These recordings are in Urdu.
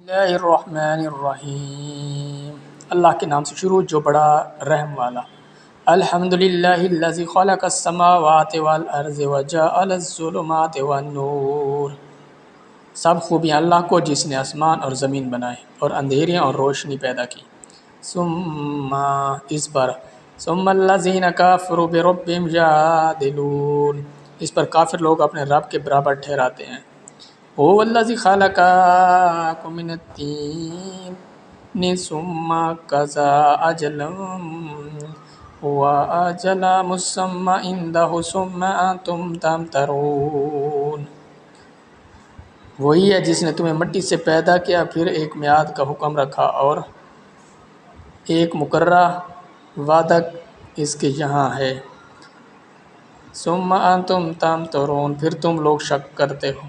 اللہ الرحمن الرحیم، اللہ کے نام سے شروع جو بڑا رحم والا۔ الحمدللہ الذی خلق السماوات والارض وجعل الظلمات والنور۔ سب خوبیاں اللہ کو جس نے آسمان اور زمین بنائے اور اندھیریاں اور روشنی پیدا کی۔ ثم اس پر ثم الذین کفروا بربہم یعدلون، اس پر کافر لوگ اپنے رب کے برابر ٹھہراتے ہیں۔ هو الذی خلقکم من الطین ثم قضى اجلا واجل مسمى عنده ثم انتم تمترون۔ وہی ہے جس نے تمہیں مٹی سے پیدا کیا، پھر ایک میعاد کا حکم رکھا اور ایک مقررہ وعدہ اس کے یہاں ہے۔ ثم انتم تمترون، پھر تم لوگ شک کرتے ہو۔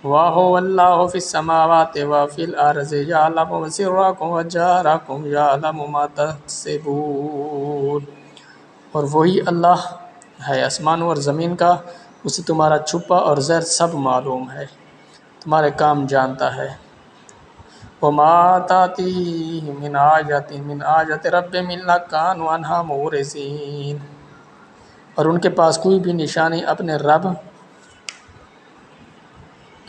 وَهُوَ اللَّهُ فِي السَّمَاوَاتِ وَفِي الْأَرْضِ يَعْلَمُ سِرَّكُمْ وَجَهْرَكُمْ يَعْلَمُ مَا تَكْسِبُونَ، اور وہی اللہ ہے آسمانوں اور زمین کا، اسے تمہارا چھپا اور ظاہر سب معلوم ہے، تمہارے کام جانتا ہے۔ وَمَا تَأْتِيهِم مِّنْ آیَةٍ مِّنْ آیَاتِ رَبِّهِمْ إِلَّا كَانُوا عَنْهَا مُعْرِضِينَ، اور ان کے پاس کوئی بھی نشانی اپنے رب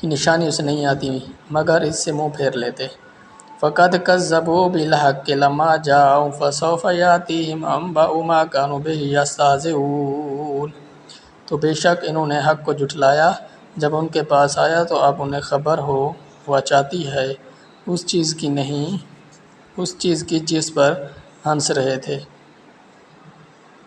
کی نشانی اسے نہیں آتی مگر اس سے منہ پھیر لیتے۔ فَقَدْ كَذَّبُوا بِالْحَقِّ لَمَّا جَاءَهُمْ فَسَوْفَ يَأْتِيهِمْ أَنبَاءُ مَا كَانُوا بِهِ يَسْتَهْزِئُونَ، تو بے شک انہوں نے حق کو جھٹلایا جب ان کے پاس آیا تو اب انہیں خبر ہو چاہتی ہے اس چیز کی جس پر ہنس رہے تھے۔